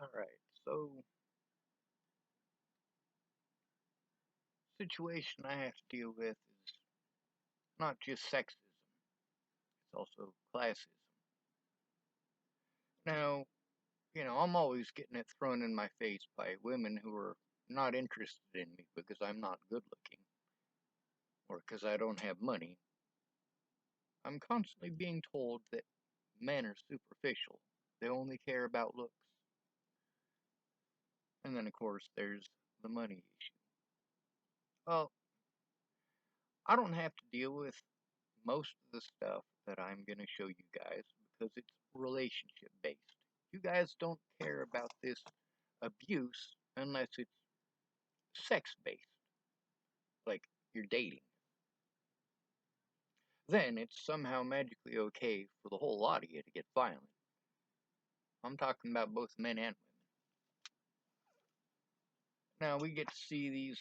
Alright, so situation I have to deal with is not just sexism, it's also classism. Now, I'm always getting it thrown in my face by women who are not interested in me because I'm not good looking or because I don't have money. I'm constantly being told that men are superficial. They only care about looks. And then, of course, there's the money issue. Well, I don't have to deal with most of the stuff that I'm going to show you guys because it's relationship based. You guys don't care about this abuse unless it's sex based, like you're dating. Then it's somehow magically okay for the whole lot of you to get violent. I'm talking about both men and women. Now we get to see these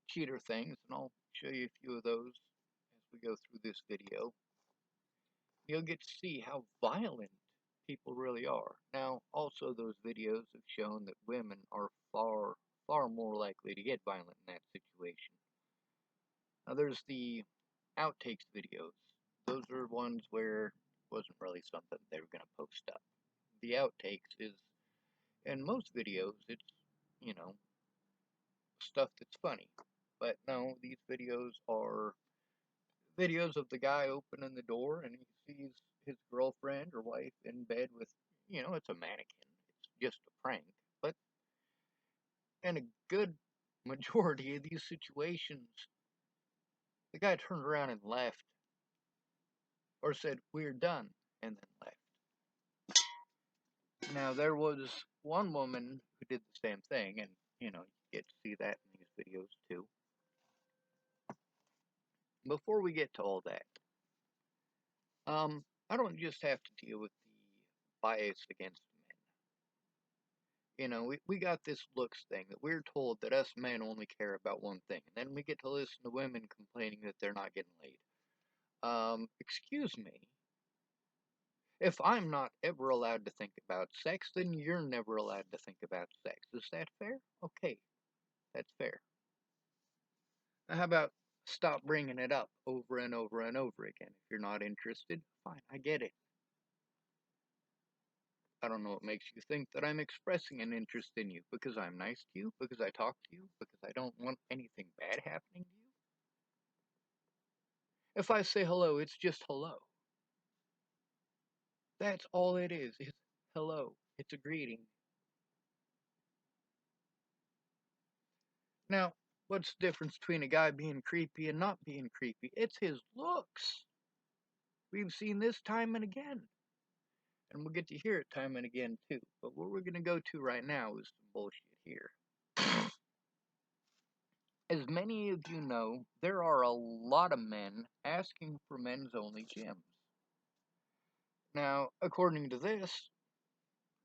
cheater things, and I'll show you a few of those as we go through this video. You'll get to see how violent people really are. Now, also, those videos have shown that women are far, far more likely to get violent in that situation. Now, there's the outtakes videos. Those are ones where it wasn't really something they were going to post up. The outtakes is, in most videos, it's, you know, stuff that's funny. But no, these videos are videos of the guy opening the door and he sees his girlfriend or wife in bed with, it's a mannequin. It's just a prank. But in a good majority of these situations, the guy turned around and left or said, "We're done," and then left. Now, there was one woman who did the same thing, and, you get to see that in these videos too. Before we get to all that, I don't just have to deal with the bias against men. We got this looks thing that we're told that us men only care about one thing, and then we get to listen to women complaining that they're not getting laid. Excuse me. If I'm not ever allowed to think about sex, then you're never allowed to think about sex. Is that fair? Okay, that's fair. Now, how about stop bringing it up over and over and over again? If you're not interested, fine, I get it. I don't know what makes you think that I'm expressing an interest in you because I'm nice to you, because I talk to you, because I don't want anything bad happening to you. If I say hello, it's just hello. That's all it is hello. It's a greeting. Now, what's the difference between a guy being creepy and not being creepy? It's his looks. We've seen this time and again. And we'll get to hear it time and again too. But what we're going to go to right now is some bullshit here. As many of you know, there are a lot of men asking for men's only gyms. Now, according to this,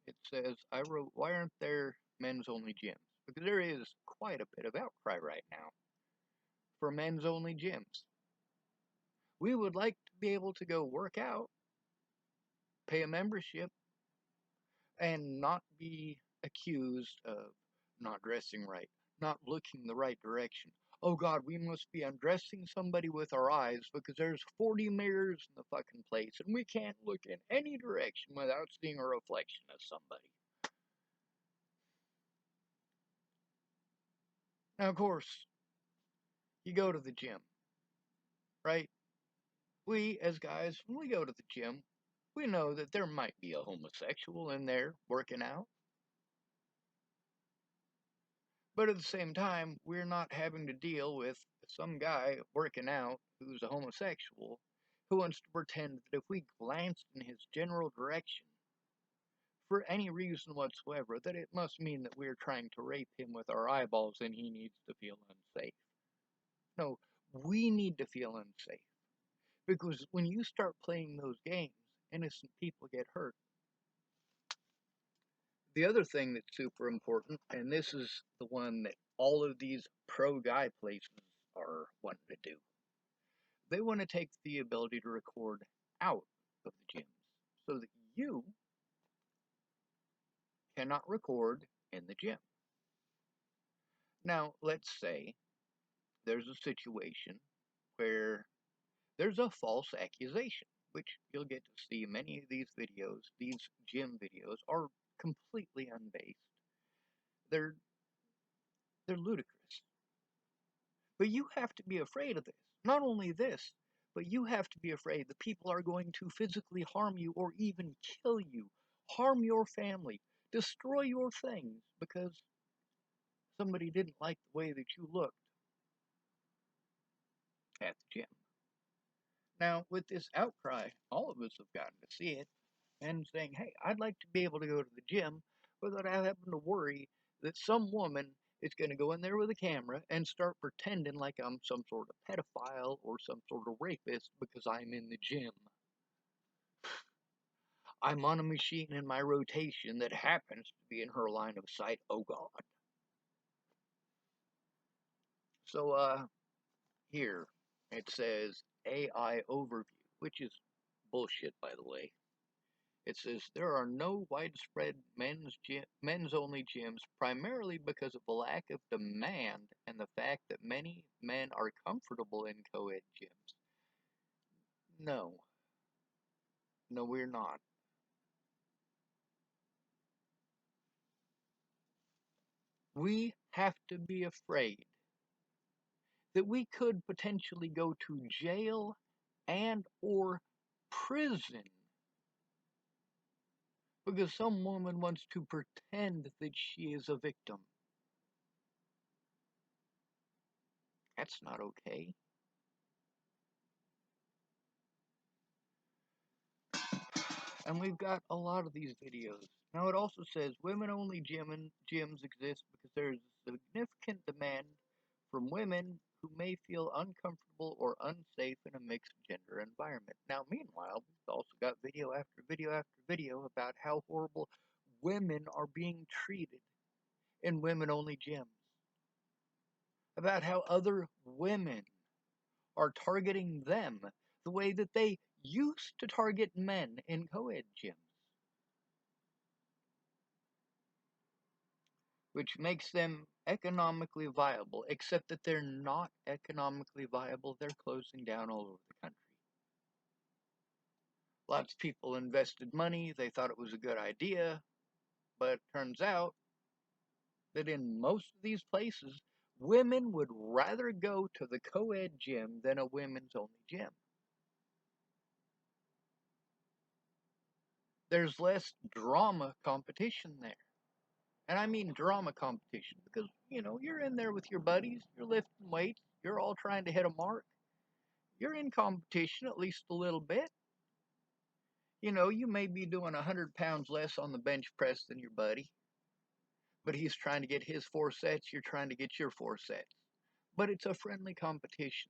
it says, I wrote, why aren't there men's only gyms? Because there is quite a bit of outcry right now for men's only gyms. We would like to be able to go work out, pay a membership, and not be accused of not dressing right, not looking the right direction. Oh God, we must be undressing somebody with our eyes because there's 40 mirrors in the fucking place and we can't look in any direction without seeing a reflection of somebody. Now, of course, you go to the gym, right? We, as guys, when we go to the gym, we know that there might be a homosexual in there working out. But at the same time, we're not having to deal with some guy working out who's a homosexual who wants to pretend that if we glanced in his general direction for any reason whatsoever, that it must mean that we're trying to rape him with our eyeballs and he needs to feel unsafe. No, we need to feel unsafe. Because when you start playing those games, innocent people get hurt. The other thing that's super important, and this is the one that all of these pro guy places are wanting to do, they want to take the ability to record out of the gyms so that you cannot record in the gym. Now, let's say there's a situation where there's a false accusation, which you'll get to see many of these videos, these gym videos, are completely unbased. They're they're ludicrous. But you have to be afraid of this. Not only this, but you have to be afraid that people are going to physically harm you or even kill you, harm your family, destroy your things because somebody didn't like the way that you looked at the gym. Now, with this outcry, all of us have gotten to see it and saying, hey, I'd like to be able to go to the gym without having to worry that some woman is going to go in there with a camera and start pretending like I'm some sort of pedophile or some sort of rapist because I'm in the gym. I'm on a machine in my rotation that happens to be in her line of sight. Oh, God. So, here it says AI overview, which is bullshit, by the way. It says there are no widespread men's only gyms primarily because of the lack of demand and the fact that many men are comfortable in co-ed gyms. No, no, we're not. We have to be afraid that we could potentially go to jail and or prison because some woman wants to pretend that she is a victim. That's not okay. And we've got a lot of these videos. Now it also says women-only gyms exist because there is a significant demand from women who may feel uncomfortable or unsafe in a mixed gender environment. Now, meanwhile, we've also got video after video after video about how horrible women are being treated in women-only gyms, about how other women are targeting them the way that they used to target men in co-ed gyms, which makes them economically viable, except that they're not economically viable. They're closing down all over the country. Lots of people invested money. They thought it was a good idea, but it turns out that in most of these places, women would rather go to the co-ed gym than a women's only gym. There's less drama competition there. And I mean drama competition because, you're in there with your buddies, you're lifting weights, you're all trying to hit a mark. You're in competition at least a little bit. You may be doing 100 pounds less on the bench press than your buddy, but he's trying to get his 4 sets, you're trying to get your 4 sets. But it's a friendly competition.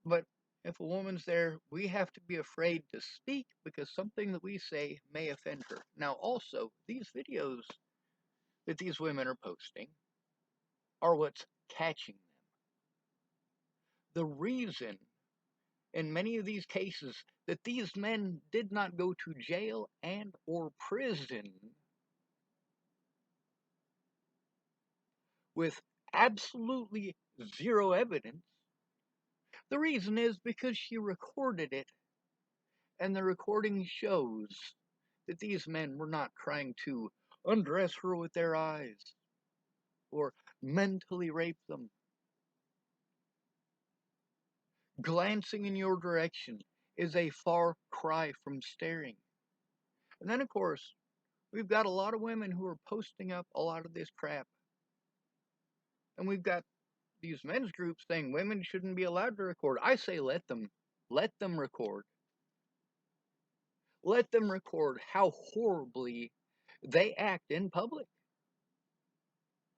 But if a woman's there, we have to be afraid to speak because something that we say may offend her. Now, also, these videos that these women are posting are what's catching them. The reason in many of these cases that these men did not go to jail and or prison with absolutely zero evidence, the reason is because she recorded it, and the recording shows that these men were not trying to undress her with their eyes or mentally rape them. Glancing in your direction is a far cry from staring. And then, of course, we've got a lot of women who are posting up a lot of this crap. And we've got these men's groups saying women shouldn't be allowed to record. I say let them record. Let them record how horribly they act in public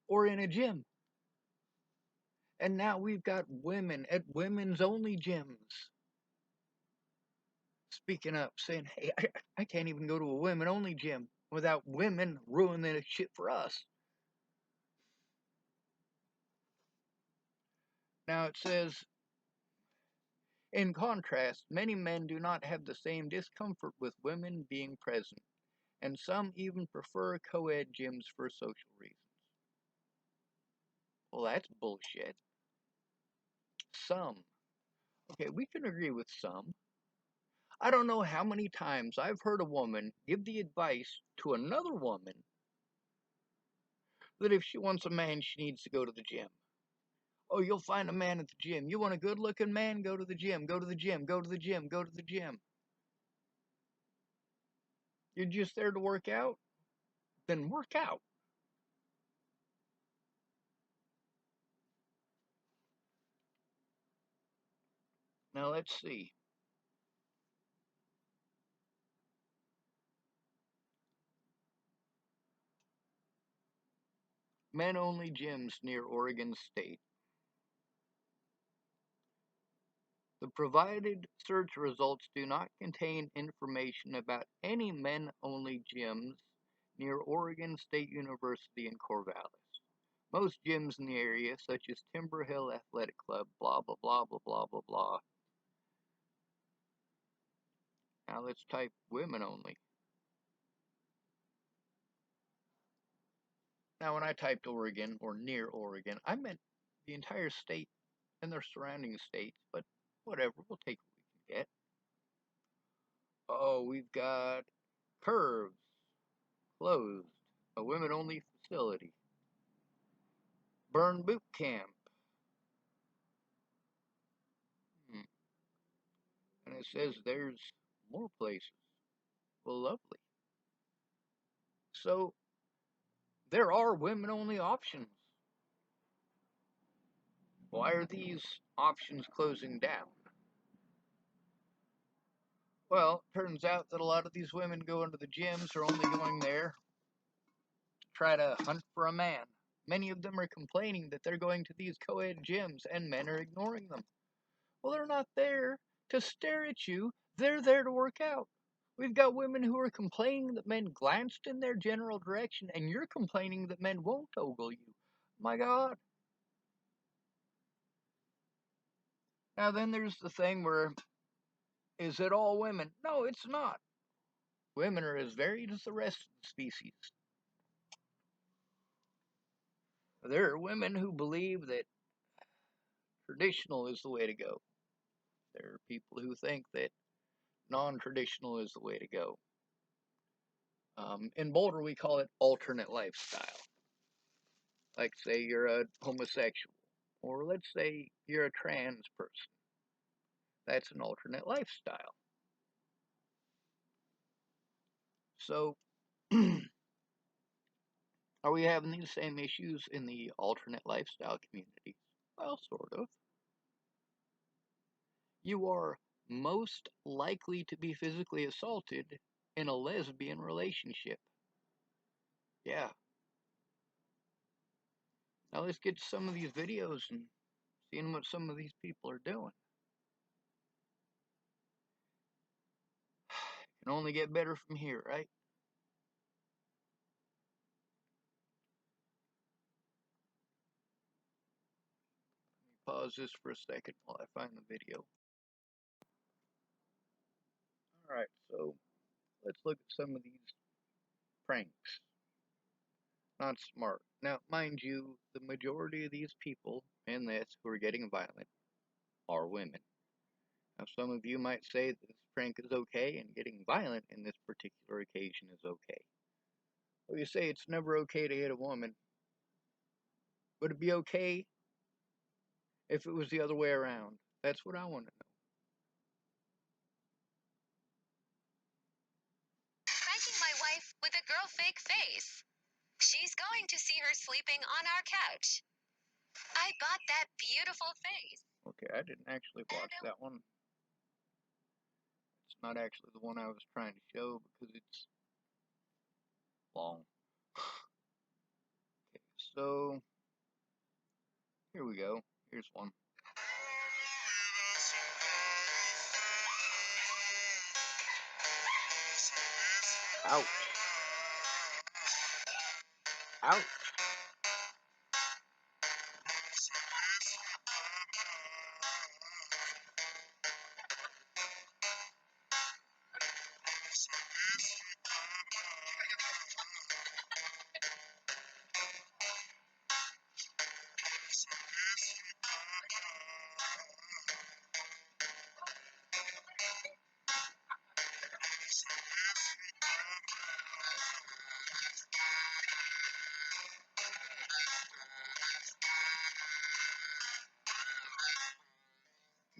or in a gym. And now we've got women at women's only gyms speaking up, saying, hey, I can't even go to a women only gym without women ruining the shit for us. Now it says, in contrast, many men do not have the same discomfort with women being present, And some even prefer co-ed gyms for social reasons. Well, that's bullshit. Some. Okay, we can agree with some. I don't know how many times I've heard a woman give the advice to another woman that if she wants a man, she needs to go to the gym. Oh, you'll find a man at the gym. You want a good looking man? Go to the gym, go to the gym, go to the gym, go to the gym. You're just there to work out? Then work out. Now let's see. Men only gyms near Oregon State. The provided search results do not contain information about any men only gyms near Oregon State University in Corvallis. Most gyms in the area, such as Timber Hill Athletic Club, blah, blah, blah, blah, blah, blah, blah. Now let's type women only. Now, when I typed Oregon or near Oregon, I meant the entire state and their surrounding states, but whatever, we'll take what we can get. Oh, we've got Curves, closed, a women only facility. Burn Boot Camp. Hmm. And it says there's more places. Well, lovely. So, there are women only options. Why are these options closing down? Well, turns out that a lot of these women go into the gyms are only going there to try to hunt for a man. Many of them are complaining that they're going to these co-ed gyms and men are ignoring them. Well, they're not there to stare at you. They're there to work out. We've got women who are complaining that men glanced in their general direction, and you're complaining that men won't ogle you. My God. Now, then there's the thing where, is it all women? No, it's not. Women are as varied as the rest of the species. There are women who believe that traditional is the way to go. There are people who think that non-traditional is the way to go. In Boulder, we call it alternate lifestyle. Like, say you're a homosexual, or let's say you're a trans person. That's an alternate lifestyle. So, are we having these same issues in the alternate lifestyle community? Well, sort of. You are most likely to be physically assaulted in a lesbian relationship. Yeah. Now let's get to some of these videos and seeing what some of these people are doing. Can only get better from here, right? Let me pause this for a second while I find the video. Alright, so let's look at some of these pranks. Not smart. Now, mind you, the majority of these people in this who are getting violent are women. Now, some of you might say that this prank is okay and getting violent in this particular occasion is okay. Well, you say it's never okay to hit a woman. Would it be okay if it was the other way around? That's what I want to know. Pranking my wife with a girl fake face. She's going to see her sleeping on our couch. I bought that beautiful face. Okay, I didn't actually watch that one. It's not actually the one I was trying to show because it's long. Okay, so here we go. Here's one. Ouch. Ouch.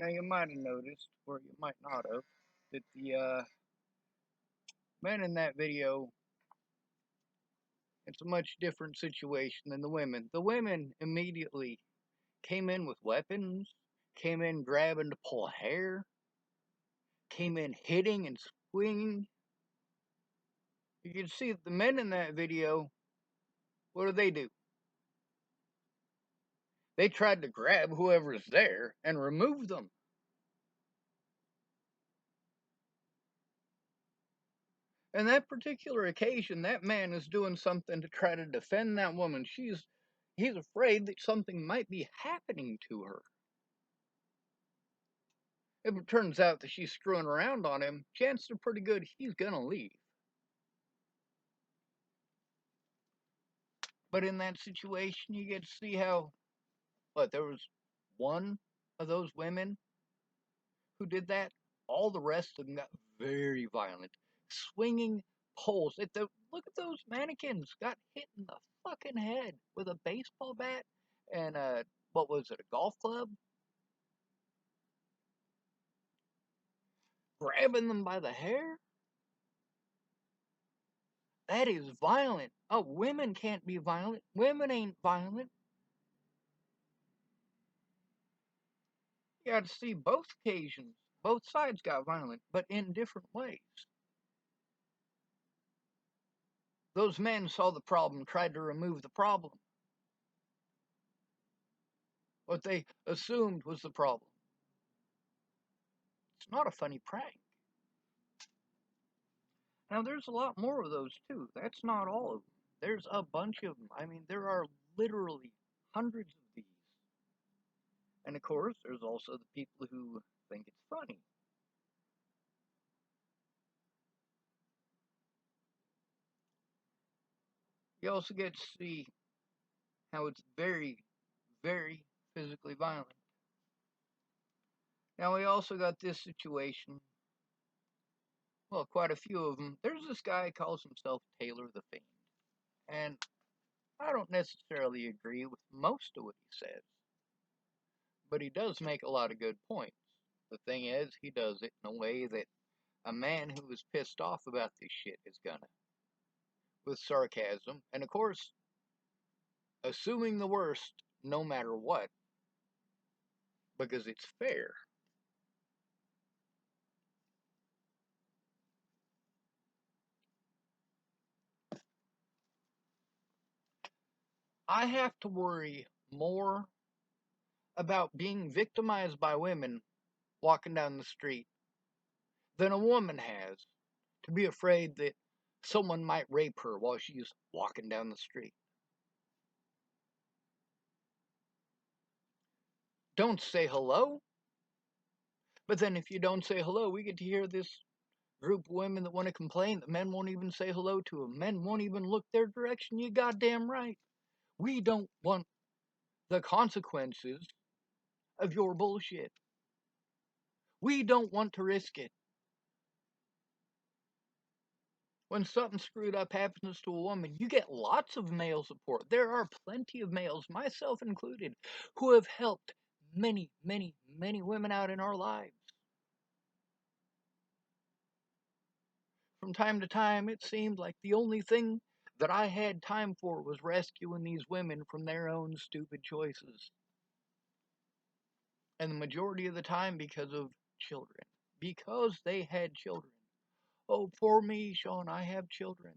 Now you might have noticed, or you might not have, that the men in that video, it's a much different situation than the women. The women immediately came in with weapons, came in grabbing to pull hair, came in hitting and swinging. You can see the men in that video, what do? They tried to grab whoever's there and remove them. And that particular occasion, that man is doing something to try to defend that woman. He's afraid that something might be happening to her. If it turns out that she's screwing around on him, chances are pretty good he's gonna leave. But in that situation, you get to see how, there was one of those women who did that. All the rest of them got very violent, swinging poles. Look at those mannequins got hit in the fucking head with a baseball bat and what was it, a golf club? Grabbing them by the hair. That is violent. Oh, women can't be violent. Women ain't violent. You got to see both occasions. Both sides got violent, but in different ways. Those men saw the problem, tried to remove the problem. What they assumed was the problem. It's not a funny prank. Now, there's a lot more of those too. That's not all of them. There's a bunch of them. I mean, there are literally hundreds of these. And of course, there's also the people who think it's funny. You also get to see how it's very, very physically violent. Now, we also got this situation. Well, quite a few of them. There's this guy who calls himself Taylor the Fiend. And I don't necessarily agree with most of what he says, but he does make a lot of good points. The thing is, he does it in a way that a man who is pissed off about this shit is gonna, with sarcasm, and of course, assuming the worst no matter what, because it's fair. I have to worry more about being victimized by women walking down the street than a woman has to be afraid that someone might rape her while she's walking down the street. Don't say hello. But then if you don't say hello, we get to hear this group of women that want to complain that men won't even say hello to them. Men won't even look their direction. You goddamn right. We don't want the consequences of your bullshit. We don't want to risk it. When something screwed up happens to a woman, you get lots of male support. There are plenty of males, myself included, who have helped many, many, many women out in our lives. From time to time, it seemed like the only thing that I had time for was rescuing these women from their own stupid choices. And the majority of the time because of children. Because they had children. Oh, poor me, Sean, I have children.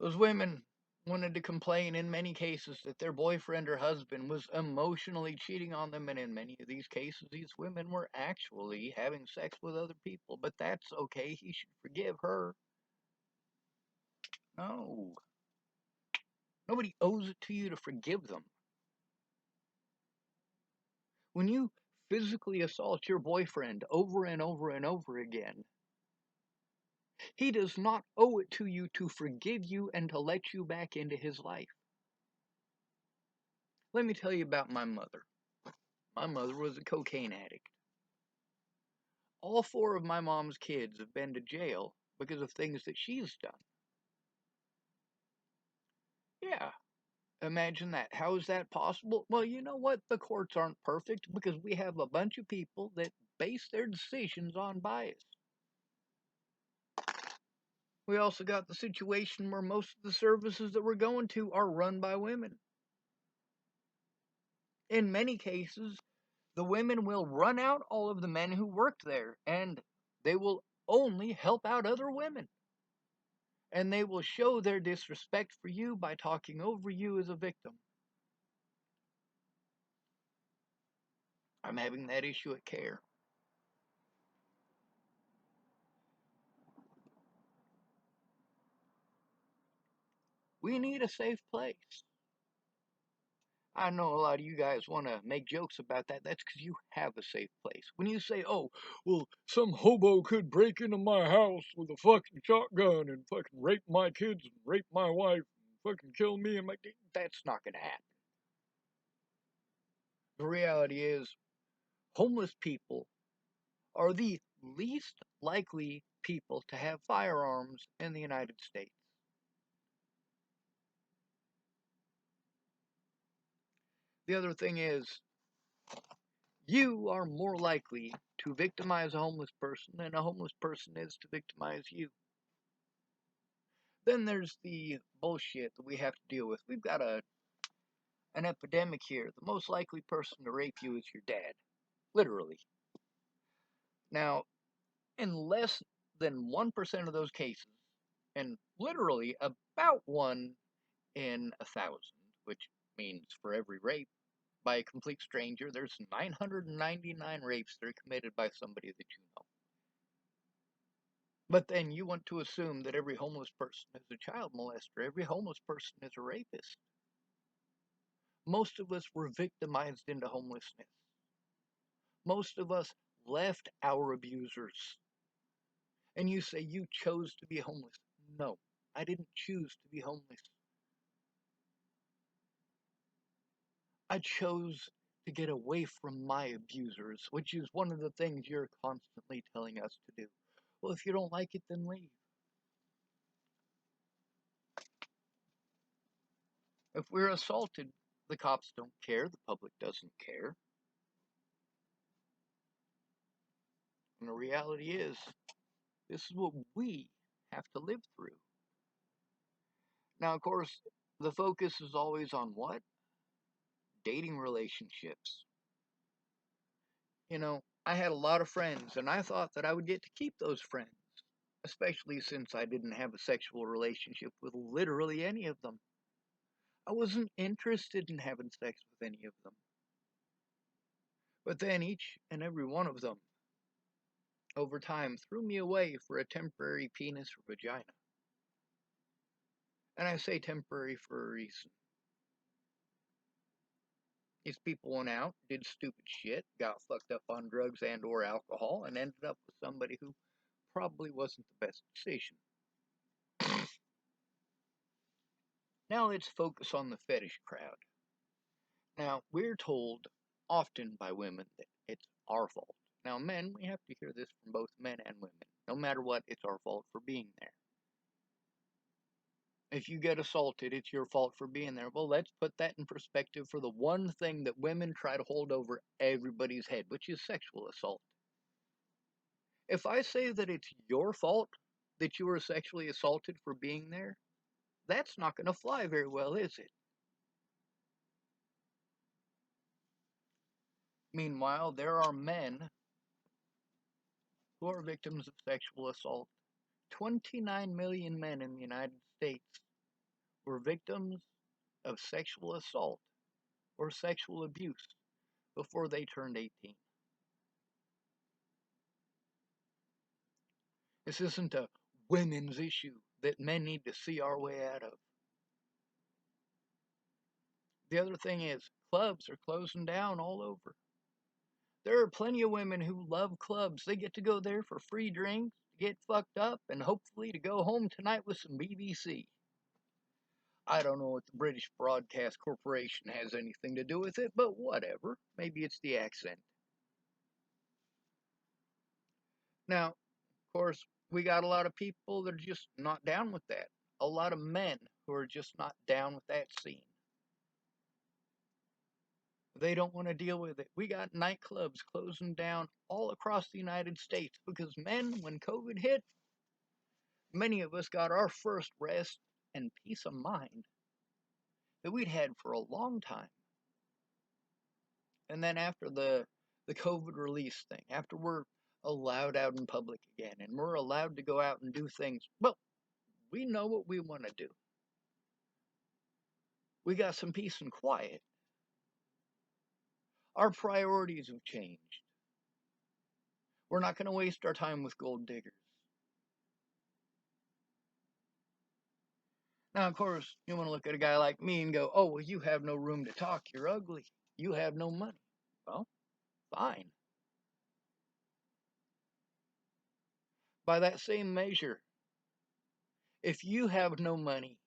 Those women wanted to complain in many cases that their boyfriend or husband was emotionally cheating on them, and in many of these cases, these women were actually having sex with other people. But that's okay, he should forgive her. No. Nobody owes it to you to forgive them. When you physically assault your boyfriend over and over and over again, he does not owe it to you to forgive you and to let you back into his life. Let me tell you about my mother. My mother was a cocaine addict. All four of my mom's kids have been to jail because of things that she's done. Yeah, Imagine that. How is that possible? Well, you know what? The courts aren't perfect because we have a bunch of people that base their decisions on bias. We also got the situation where most of the services that we're going to are run by women. In many cases, the women will run out all of the men who worked there and they will only help out other women. And they will show their disrespect for you by talking over you as a victim. I'm having that issue at CARE. We need a safe place. I know a lot of you guys want to make jokes about that. That's because you have a safe place. When you say, oh, well, some hobo could break into my house with a fucking shotgun and fucking rape my kids and rape my wife and fucking kill me and my... That's not going to happen. The reality is, homeless people are the least likely people to have firearms in the United States. The other thing is, you are more likely to victimize a homeless person than a homeless person is to victimize you. Then there's the bullshit that we have to deal with. We've got an epidemic here. The most likely person to rape you is your dad. Literally. Now, in less than 1% of those cases, and literally about 1 in 1,000, which means for every rape by a complete stranger, there's 999 rapes that are committed by somebody that you know. But then you want to assume that every homeless person is a child molester, every homeless person is a rapist. Most of us were victimized into homelessness. Most of us left our abusers. And you say you chose to be homeless. No, I didn't choose to be homeless. I chose to get away from my abusers, which is one of the things you're constantly telling us to do. Well, if you don't like it, then leave. If we're assaulted, the cops don't care, the public doesn't care. And the reality is, this is what we have to live through. Now, of course, the focus is always on what? Dating relationships. You know, I had a lot of friends, and I thought that I would get to keep those friends, especially since I didn't have a sexual relationship with literally any of them. I wasn't interested in having sex with any of them. But then each and every one of them, over time, threw me away for a temporary penis or vagina. And I say temporary for a reason. These people went out, did stupid shit, got fucked up on drugs and or alcohol, and ended up with somebody who probably wasn't the best decision. Now let's focus on the fetish crowd. Now, we're told often by women that it's our fault. Now, men, we have to hear this from both men and women. No matter what, it's our fault for being there. If you get assaulted, it's your fault for being there. Well, let's put that in perspective for the one thing that women try to hold over everybody's head, which is sexual assault. If I say that it's your fault that you were sexually assaulted for being there, that's not going to fly very well, is it? Meanwhile, there are men who are victims of sexual assault. 29 million men in the United States were victims of sexual assault or sexual abuse before they turned 18. This isn't a women's issue that men need to see our way out of. The other thing is, clubs are closing down all over. There are plenty of women who love clubs. They get to go there for free drinks, get fucked up, and hopefully to go home tonight with some BBC. I don't know if the British Broadcast Corporation has anything to do with it, but whatever. Maybe it's the accent. Now, of course, we got a lot of people that are just not down with that. A lot of men who are just not down with that scene. They don't want to deal with it. We got nightclubs closing down all across the United States because, men, when COVID hit, many of us got our first rest and peace of mind that we'd had for a long time. And then after the COVID release thing, after we're allowed out in public again and we're allowed to go out and do things, well, we know what we want to do. We got some peace and quiet. Our priorities have changed. We're not going to waste our time with gold diggers. Now, of course, you want to look at a guy like me and go, oh, well, you have no room to talk. You're ugly. You have no money. Well, fine. By that same measure, if you have no money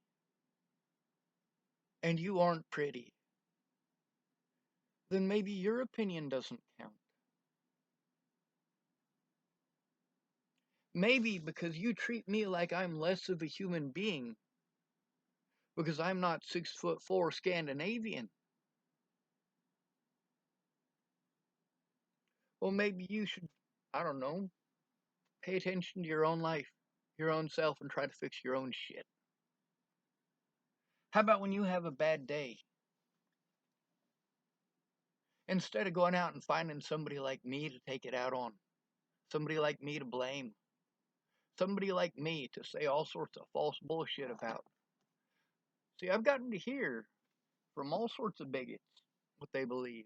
and you aren't pretty, then maybe your opinion doesn't count. Maybe because you treat me like I'm less of a human being because I'm not 6'4" Scandinavian. Well, maybe you should, I don't know, pay attention to your own life, your own self, and try to fix your own shit. How about when you have a bad day? Instead of going out and finding somebody like me to take it out on, somebody like me to blame, somebody like me to say all sorts of false bullshit about. See, I've gotten to hear from all sorts of bigots what they believe.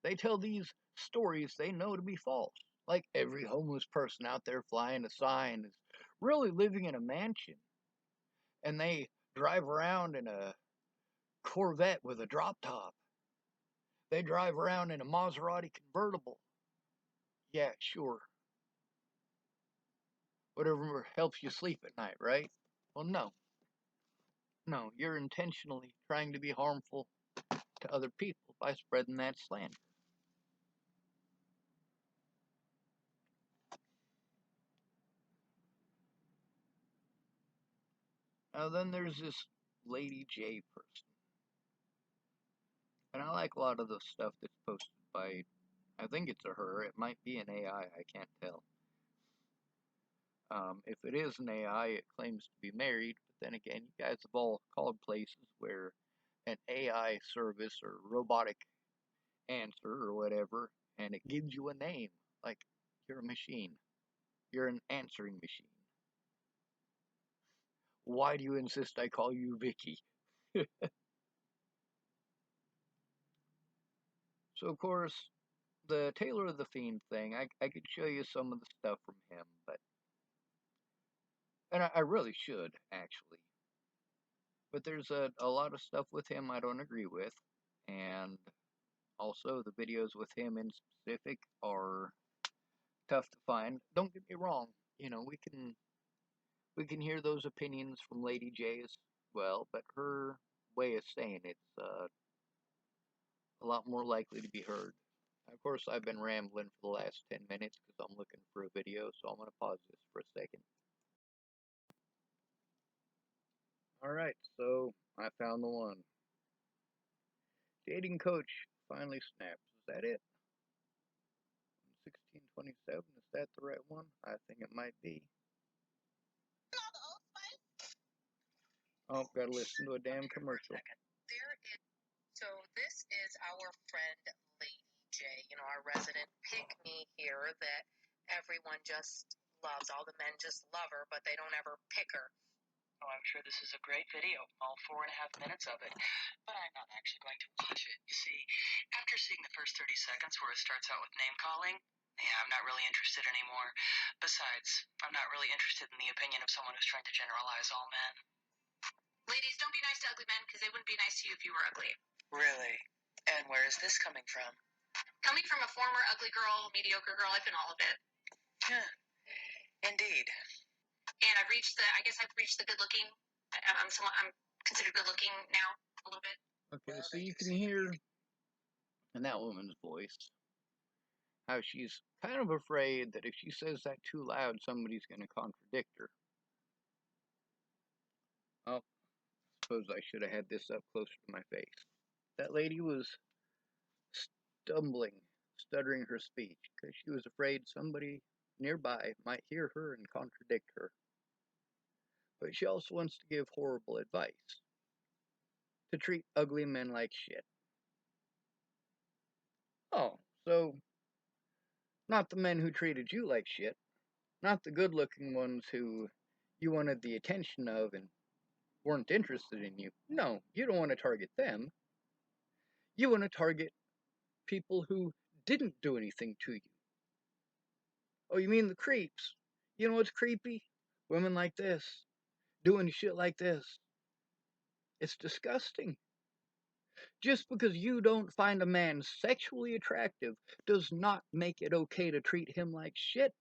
They tell these stories they know to be false. Like every homeless person out there flying a sign is really living in a mansion. And they drive around in a Corvette with a drop top. They drive around in a Maserati convertible. Yeah, sure. Whatever helps you sleep at night, right? Well, no. No, you're intentionally trying to be harmful to other people by spreading that slander. Now, then there's this Lady J person. And I like a lot of the stuff that's posted by, I think it's a her. It might be an AI. I can't tell. If it is an AI, it claims to be married. But then again, you guys have all called places where an AI service or robotic answer or whatever, and it gives you a name. Like, you're a machine. You're an answering machine. Why do you insist I call you Vicky? So, of course, the Taylor of the Fiend thing, I could show you some of the stuff from him, but. And I really should, actually. But there's a lot of stuff with him I don't agree with. And also, the videos with him in specific are tough to find. Don't get me wrong. You know, we can hear those opinions from Lady J as well, but her way of saying it's a lot more likely to be heard. Of course, I've been rambling for the last 10 minutes because I'm looking for a video, so I'm going to pause this for a second. Alright, so I found the one. Dating coach finally snaps. Is that it? 1627, is that the right one? I think it might be. Oh, gotta listen to a damn commercial. So this is our friend Lady J, our resident pick-me here that everyone just loves. All the men just love her, but they don't ever pick her. Oh, I'm sure this is a great video, all 4.5 minutes of it, but I'm not actually going to watch it. You see, after seeing the first 30 seconds where it starts out with name-calling, yeah, I'm not really interested anymore. Besides, I'm not really interested in the opinion of someone who's trying to generalize all men. Ladies, don't be nice to ugly men, because they wouldn't be nice to you if you were ugly. Really? And where is this coming from? Coming from a former ugly girl, mediocre girl, I've been all of it. Yeah, indeed. And I guess I've reached the good looking. I'm considered good looking now, a little bit. Okay, so you can hear in that woman's voice how she's kind of afraid that if she says that too loud, somebody's going to contradict her. Oh, I suppose I should have had this up closer to my face. That lady was stuttering her speech because she was afraid somebody nearby might hear her and contradict her. But she also wants to give horrible advice to treat ugly men like shit. Oh, so not the men who treated you like shit, not the good looking ones who you wanted the attention of and weren't interested in you. No, you don't want to target them. You want to target people who didn't do anything to you. Oh, you mean the creeps? You know what's creepy? Women like this, doing shit like this. It's disgusting. Just because you don't find a man sexually attractive does not make it okay to treat him like shit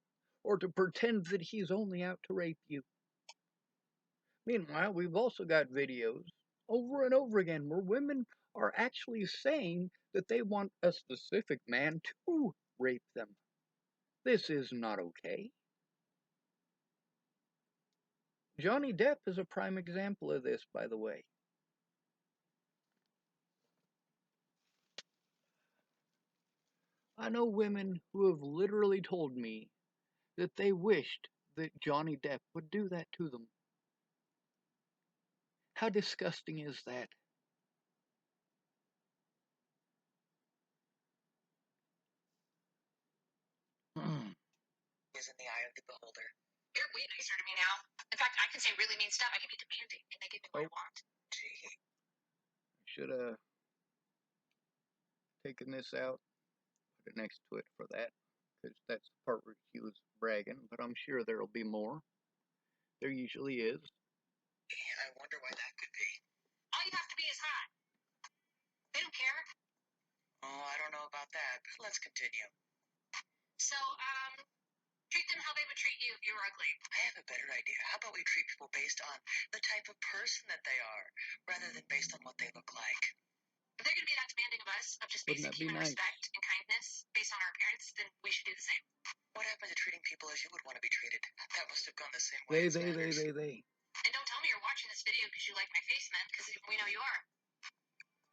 or to pretend that he's only out to rape you. Meanwhile, we've also got videos over and over again where women are actually saying that they want a specific man to rape them. This is not okay. Johnny Depp is a prime example of this, by the way. I know women who have literally told me that they wished that Johnny Depp would do that to them. How disgusting is that? Is in the eye of the beholder. You're way nicer to me now. In fact, I can say really mean stuff. I can be demanding, and they give me what I want. Gee. Should have taken this out, put it next to it for that, because that's the part where he was bragging, but I'm sure there'll be more. There usually is. I wonder why that could be. All you have to be is hot. They don't care. Oh, I don't know about that, but let's continue. So, treat them how they would treat you if you were ugly. I have a better idea. How about we treat people based on the type of person that they are, rather than based on what they look like? If they're going to be that demanding of us, of just Wouldn't basic that be human nice? respect and kindness based on our appearance, then we should do the same. What happened to treating people as you would want to be treated? That must have gone the same way as manners. They. And don't tell me you're watching this video because you like my face, man, because we know you are.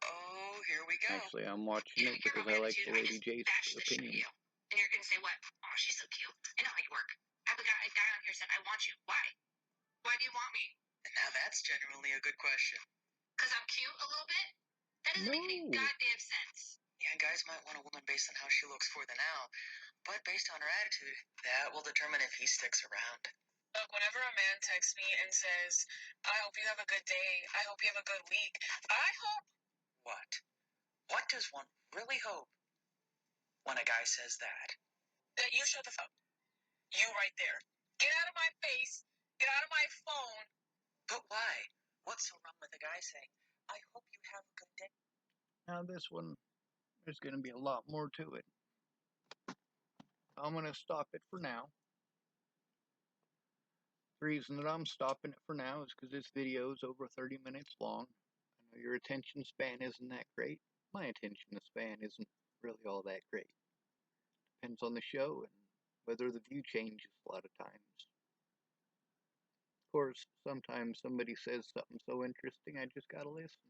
Oh, here we go. Actually, I'm watching it because I like the Lady J's opinion. You. And you're going to say what? Oh, she's so cute. I know how you work. I have a guy on here said, I want you. Why? Why do you want me? And now that's genuinely a good question. Because I'm cute a little bit? That doesn't make any goddamn sense. Yeah, guys might want a woman based on how she looks for the now, but based on her attitude, that will determine if he sticks around. Look, whenever a man texts me and says, I hope you have a good day, I hope you have a good week, I hope... What? What does one really hope when a guy says that? That you shut the fuck. You right there. Get out of my face. Get out of my phone. But why? What's so wrong with a guy saying, I hope you have a good day? Now this one, there's going to be a lot more to it. I'm going to stop it for now. The reason that I'm stopping it for now is because this video is over 30 minutes long. I know your attention span isn't that great. My attention span isn't really all that great. Depends on the show and whether the view changes a lot of times. Of course, sometimes somebody says something so interesting I just gotta listen.